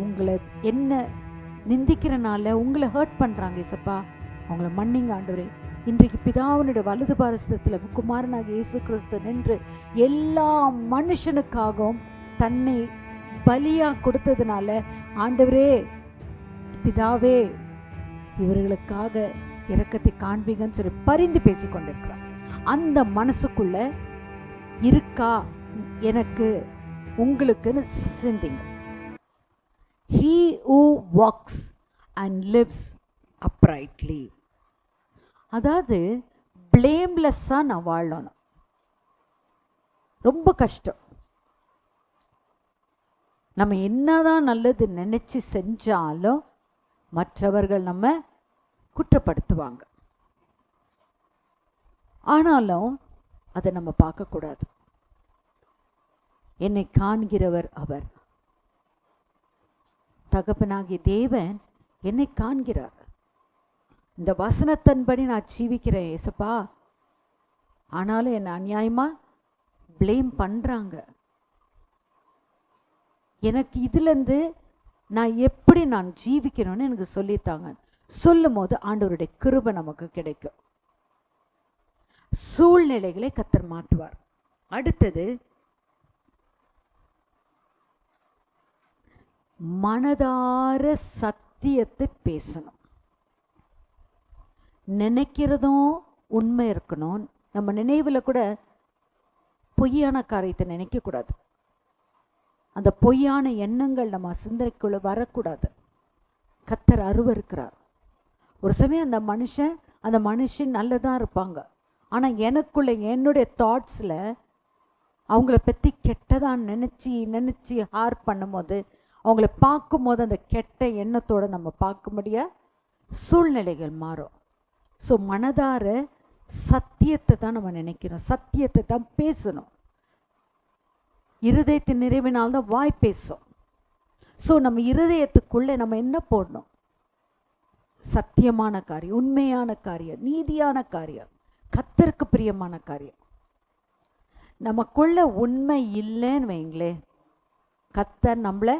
உங்களை என்ன நிந்திக்கிறனால உங்களை ஹர்ட் பண்ணுறாங்க ஏசப்பா, அவங்கள மன்னிங்க ஆண்டவரே. இன்றைக்கு பிதாவினுடைய வலது பாரசத்தில் குமாரனாக இயேசு கிறிஸ்து நின்று எல்லா மனுஷனுக்காகவும் தன்னை பலியாக கொடுத்ததுனால ஆண்டவரே பிதாவே இவர்களுக்காக இரக்கத்தை காண்பீங்கன்னு சொல்லி பரிந்து பேசி கொண்டிருக்கிறார். அந்த மனசுக்குள்ள இருக்கா எனக்கு உங்களுக்குன்னு சிந்திங்க. He who walks and lives uprightly, அதாவது பிளேம்லெஸ்ஸாக நான் வாழணும். ரொம்ப கஷ்டம். நம்ம என்னதான் நல்லது நினச்சி செஞ்சாலும் மற்றவர்கள் நம்ம குற்றப்படுத்துவாங்க. ஆனாலும் அதை நம்ம பார்க்கக்கூடாது. என்னை காண்கிறவர் அவர், தகப்பனாகிய தேவன் என்னை காண்கிறார். இந்த வசனத்தின்படி நான் ஜீவிக்கிறேன் ஏசப்பா, ஆனாலும் என்னை அநியாயமாக ப்ளேம் பண்ணுறாங்க. எனக்கு இதுலேருந்து நான் எப்படி நான் ஜீவிக்கணும்னு எனக்கு சொல்லித்தாங்க. சொல்லும் போது ஆண்டவருடைய கிருபை நமக்கு கிடைக்கும். சூழ்நிலைகளை கர்த்தர் மாற்றுவார். அடுத்தது மனதார சத்தியத்தை பேசணும். நினைக்கிறதும் உண்மை இருக்கணும். நம்ம நினைவில் கூட பொய்யான காரியத்தை நினைக்கக்கூடாது. அந்த பொய்யான எண்ணங்கள் நம்ம சிந்தனைக்குள்ள வரக்கூடாது. கர்த்தர் அருவருக்கிறார். ஒரு சமயம் அந்த மனுஷன் நல்லதாக இருப்பாங்க, ஆனால் எனக்குள்ள என்னுடைய தாட்ஸில் அவங்கள பற்றி கெட்டதான் நினச்சி ஹார் பண்ணும்போது, அவங்கள பார்க்கும்போது அந்த கெட்ட எண்ணத்தோடு நம்ம பார்க்க முடியாத சூழ்நிலைகள் மாறும். ஸோ மனதார சத்தியத்தை தான் நம்ம நினைக்கணும், சத்தியத்தை தான் பேசணும். இருதயத்தின் நிறைவினால்தான் வாய் பேசும். ஸோ நம்ம இருதயத்துக்குள்ளே நம்ம என்ன போடணும்? சத்தியமான காரியம், உண்மையான காரியம், நீதியான காரியம், கர்த்தருக்கு பிரியமான காரியம். நமக்குள்ள உண்மை இல்லைன்னு வைங்களே, கர்த்தர் நம்மளை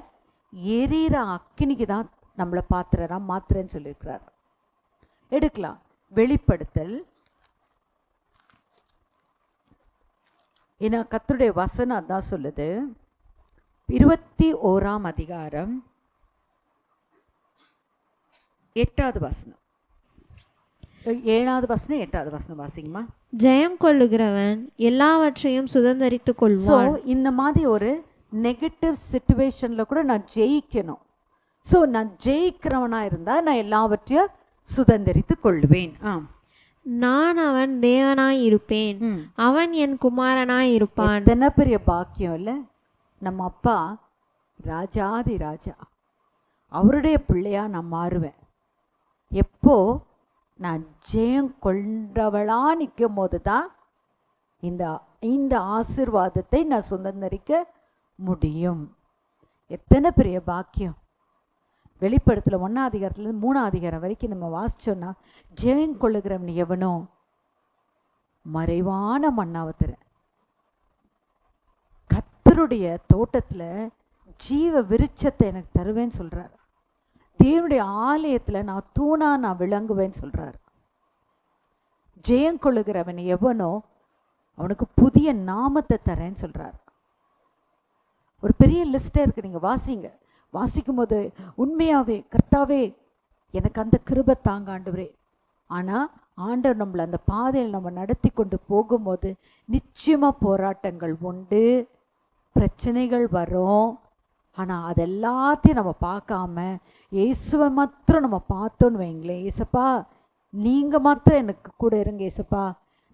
எரிகிற அக்கினிக்கு தான் நம்மளை மாத்திரன்னு சொல்லியிருக்கிறார். எடுக்கலாம். வெளிப்படுத்தல், ஏன்னா கர்த்தருடைய வசனம் அதான் சொல்லுது. 21ஆம் அதிகாரம் 8வது வசனம், 7வது வசனம் 8வது வசனம் வாசிங்கம்மா. ஜெயம் கொள்ளுகிறவன் எல்லாவற்றையும் சுதந்தரித்து கொள்வான். ஸோ இந்த மாதிரி ஒரு நெகட்டிவ் சிச்சுவேஷனில் கூட நான் ஜெயிக்கணும். ஸோ நான் ஜெயிக்கிறவனாக இருந்தால் நான் எல்லாவற்றையும் சுதந்தரித்து கொள்வேன். நான் அவன் தேவனாய் இருப்பேன், அவன் என் குமாரனாய் இருப்பான். என்ன பெரிய பாக்கியம் இல்லை? நம்ம அப்பா ராஜாதி ராஜா, அவருடைய பிள்ளையா நான் மாறுவேன். எப்போ நான் ஜெயம் கொண்டவளா நிற்கும் போது தான் இந்த ஆசீர்வாதத்தை நான் சுதந்தரிக்க முடியும். எத்தனை பெரிய பாக்கியம்! வெளிப்படுத்தல 1ஆம் அதிகாரத்துலேருந்து 3ஆம் அதிகாரம் வரைக்கும் நம்ம வாசிச்சோன்னா, ஜெயம் கொள்ளுகிறவன் எவனோ மறைவான மண்ணாவத்துறேன், கர்த்தருடைய தோட்டத்தில் ஜீவ விருட்சத்தை எனக்கு தருவேன்னு சொல்கிறார். தேவனுடைய ஆலயத்தில் நான் தூணா விளங்குவேன்னு சொல்கிறார். ஜெயம் கொள்ளுகிறவன் எவனோ அவனுக்கு புதிய நாமத்தை தரேன்னு சொல்கிறார். ஒரு பெரிய லிஸ்டே இருக்குது, நீங்கள் வாசிங்க. வாசிக்கும் போது உண்மையாகவே கர்த்தாவே எனக்கு அந்த கிருபை தாங்க ஆண்டவரே. ஆனால் ஆண்டவர் நம்மளை அந்த பாதையில் நம்ம நடத்தி கொண்டு போகும்போது நிச்சயமாக போராட்டங்கள் உண்டு, பிரச்சனைகள் வரும். ஆனால் அதெல்லாத்தையும் நம்ம பார்க்காம இயேசுவை மாத்திரம் நம்ம பார்த்தோன்னு வைங்களேன், ஏசப்பா நீங்கள் மாத்திரம் எனக்கு கூட இருங்க ஏசப்பா,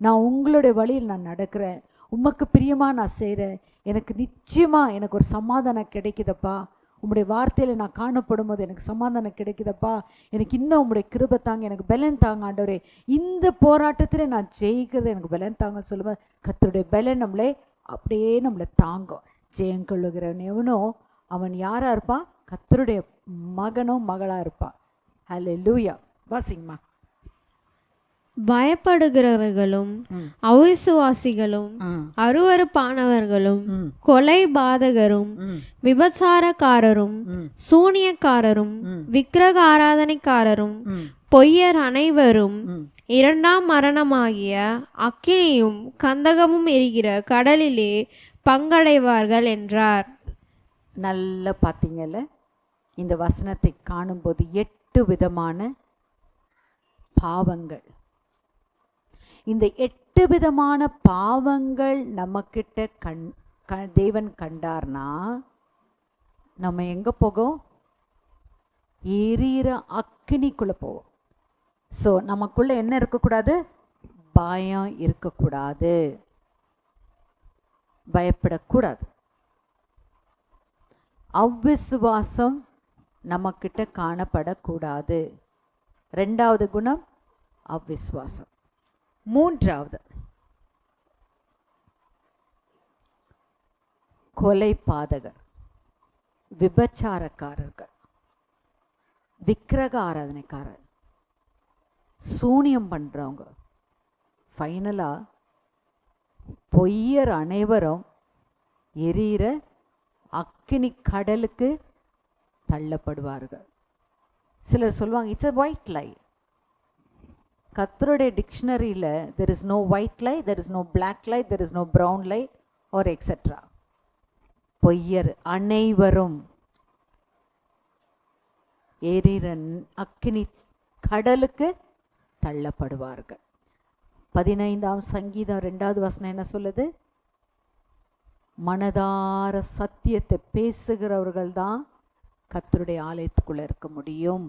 நான் உங்களுடைய வழியில் நான் நடக்கிறேன், உமக்கு பிரியமாக நான் செய்கிறேன், எனக்கு நிச்சயமாக எனக்கு ஒரு சமாதானம் கிடைக்குதப்பா, உம்முடைய வார்த்தையில் நான் காணப்படும் போது எனக்கு சமாதானம் கிடைக்குதப்பா, எனக்கு இன்னும் உம்முடைய கிருபை தாங்க, எனக்கு பலன் தாங்க ஆண்டவரே, இந்த போராட்டத்தில் நான் ஜெயிக்கிறது எனக்கு பலன் தாங்க சொல்லுவேன். கர்த்தருடைய பலன் நம்மளை அப்படியே நம்மளை தாங்கும். ஜெயம் கொள்ளுகிறவன் எவனோ அவன் யாராக இருப்பான்? கர்த்தருடைய மகனோ மகளாக இருப்பான். ஹல்லேலூயா. வாசிங்கம்மா. பயப்படுகிறவர்களும் அவிசுவாசிகளும் அருவருப்பானவர்களும் கொலை பாதகரும் விபச்சாரக்காரரும் சூனியக்காரரும் விக்கிரக ஆராதனைக்காரரும் பொய்யர் அனைவரும் இரண்டாம் மரணமாகிய அக்கினியும் கந்தகமும் எரிகிற கடலிலே பங்கடைவார்கள் என்றார். நல்லா பார்த்தீங்கல்ல, இந்த வசனத்தை காணும்போது 8 விதமான பாவங்கள். இந்த 8 விதமான பாவங்கள் நம்மக்கிட்ட தேவன் கண்டார்னா நம்ம எங்கே போகும்? எரியிற அக்கினிக்குள்ளே போவோம். ஸோ நமக்குள்ளே என்ன இருக்கக்கூடாது? பயம் இருக்கக்கூடாது, பயப்படக்கூடாது. அவ்விசுவாசம் நம்மக்கிட்ட காணப்படக்கூடாது. 2வது குணம் அவ்விசுவாசம். 3வது கொலை பாதகர், விபச்சாரக்காரர்கள், விக்கிரக ஆராதனைக்காரர், சூனியம் பண்ணுறவங்க, ஃபைனலாக பொய்யர் அனைவரும் எரியிற அக்கினி கடலுக்கு தள்ளப்படுவார்கள். சிலர் சொல்லுவாங்க இட்ஸ் a white lie. கர்த்தருடைய டிக்ஷனரியில் there is no white lie, there is no black lie, there is no brown lie or etc. பொய்யர் அனைவரும் எரியிற அக்கினி கடலுக்கு தள்ளப்படுவார்கள். 15ஆம் சங்கீதம் 2வது வசனம் என்ன சொல்லுது? மனதார சத்தியத்தை பேசுகிறவர்கள் தான் கர்த்தருடைய ஆலயத்துக்குள்ளே இருக்க முடியும்.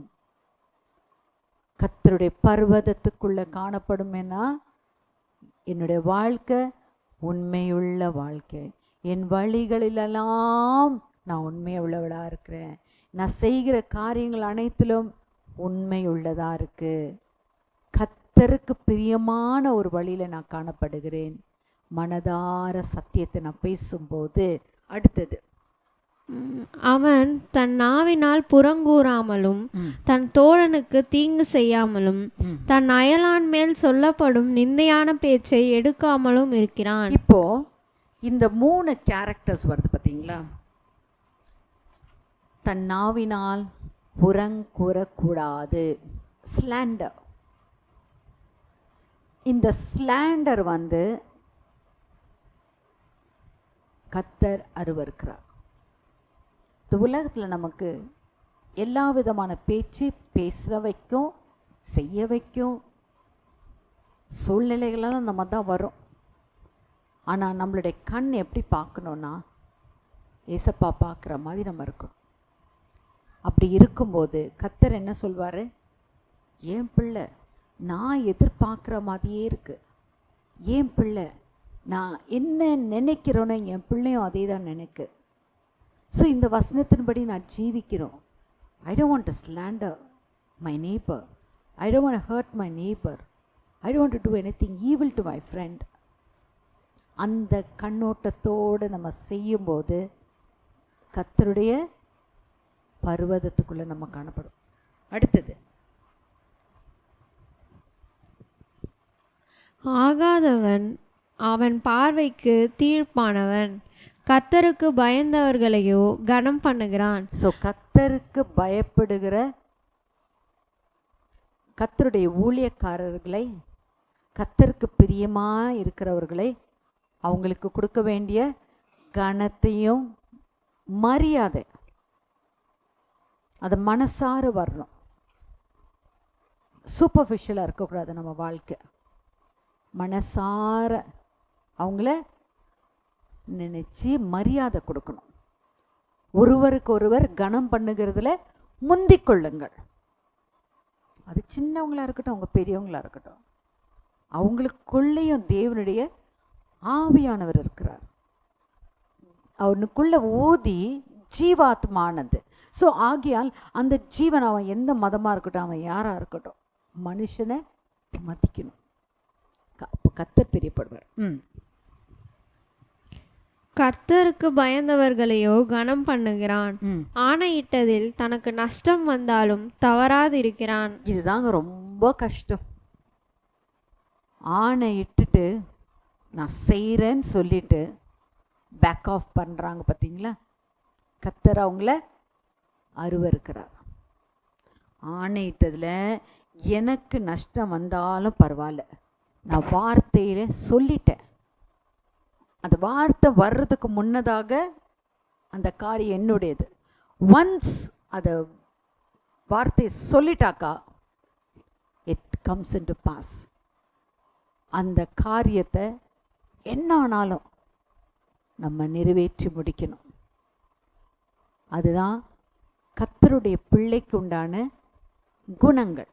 கர்த்தருடைய பர்வதத்துக்குள்ளே காணப்படுமேனா என்னுடைய வாழ்க்கை உண்மையுள்ள வாழ்க்கை, என் வழிகளிலெல்லாம் நான் உண்மையுள்ளவளாக இருக்கிறேன், நான் செய்கிற காரியங்கள் அனைத்திலும் உண்மை உள்ளதாக இருக்குது, கர்த்தருக்கு பிரியமான ஒரு வழியில் நான் காணப்படுகிறேன், மனதார சத்தியத்தை நான் பேசும்போது. அடுத்தது, அவன் தன் நாவினால் புறங்கூறாமலும் தன் தோழனுக்கு தீங்கு செய்யாமலும் தன் அயலான் மேல் சொல்லப்படும் நிந்தையான பேச்சை எடுக்காமலும் இருக்கிறான். இப்போ இந்த 3 கேரக்டர்ஸ் வருது பார்த்தீங்களா? தன் நாவினால் புறங்கூறக்கூடாது, ஸ்லாண்டர். இந்த ஸ்லாண்டர் கர்த்தர் அருவருக்கிறார். இந்த உலகத்தில் நமக்கு எல்லா விதமான பேச்சு பேச வைக்கும், செய்ய வைக்கும் சூழ்நிலைகளெல்லாம் நம்ம தான் வரும். ஆனால் நம்மளுடைய கண் எப்படி பார்க்கணுன்னா ஏசப்பா பார்க்குற மாதிரி நம்ம இருக்கணும். அப்படி இருக்கும்போது கர்த்தர் என்ன சொல்வார்? என் பிள்ளை நான் எதிர்பார்க்குற மாதிரியே இருக்குது, என் பிள்ளை நான் என்ன நினைக்கிறோன்னோ என் பிள்ளையும் அதே தான் நினைக்கு. ஸோ இந்த வசனத்தின்படி நான் ஜீவிக்கிறோம். I don't want to slander my neighbour, I don't want to hurt my neighbour, I don't want to do anything evil to my friend. அந்த கண்ணோட்டத்தோடு நம்ம செய்யும்போது கர்த்தருடைய பர்வதத்துக்குள்ளே நம்ம காணப்படும். அடுத்தது, ஆகாதவன் அவன் பார்வைக்கு தீர்ப்பானவன், கர்த்தருக்கு பயந்தவர்களையோ கனம் பண்ணுகிறான். ஸோ கர்த்தருக்கு பயப்படுகிற கர்த்தருடைய ஊழியக்காரர்களை, கர்த்தருக்கு பிரியமாக இருக்கிறவர்களை அவங்களுக்கு கொடுக்க வேண்டிய கனத்தையும் மரியாதை அது மனசார வரணும். சூப்பர்ஃபிஷியலாக இருக்கக்கூடாது நம்ம வாழ்க்கை. மனசார அவங்கள நினச்சி மரியாதை கொடுக்கணும். ஒருவருக்கு ஒருவர் கனம் பண்ணுகிறதுல முந்திக் கொள்ளுங்கள். அது சின்னவங்களாக இருக்கட்டும், அவங்க பெரியவங்களாக இருக்கட்டும், அவங்களுக்குள்ளேயும் தேவனுடைய ஆவியானவர் இருக்கிறார். அவனுக்குள்ளே ஊதி ஜீவாத்மானது. ஸோ ஆகியால் அந்த ஜீவன் அவன் எந்த மதமாக இருக்கட்டும், அவன் யாராக இருக்கட்டும், மனுஷனை மதிக்கணும். அப்போ கர்த்தர் பிரியப்படுவார். கர்த்தருக்கு பயந்தவர்களையோ கனம் பண்ணுகிறான், ஆணையிட்டதில் தனக்கு நஷ்டம் வந்தாலும் தவறாது இருக்கிறான். இதுதாங்க ரொம்ப கஷ்டம். ஆணை இட்டுட்டு நான் செய்கிறேன்னு சொல்லிட்டு பேக் ஆஃப் பண்ணுறாங்க பார்த்தீங்களா? கர்த்தர் அவங்கள அருவருக்கிறார். ஆணையிட்டதில் எனக்கு நஷ்டம் வந்தாலும் பரவாயில்ல, நான் வார்த்தையில் சொல்லிட்டேன். அந்த வார்த்தை வர்றதுக்கு முன்னதாக அந்த காரியம் என்னுடையது. ஒன்ஸ் அதை வார்த்தையை சொல்லிட்டாக்கா it comes in to pass. அந்த காரியத்தை என்ன ஆனாலும் நம்ம நிறைவேற்றி முடிக்கணும். அதுதான் கர்த்தருடைய பிள்ளைக்கு உண்டான குணங்கள்.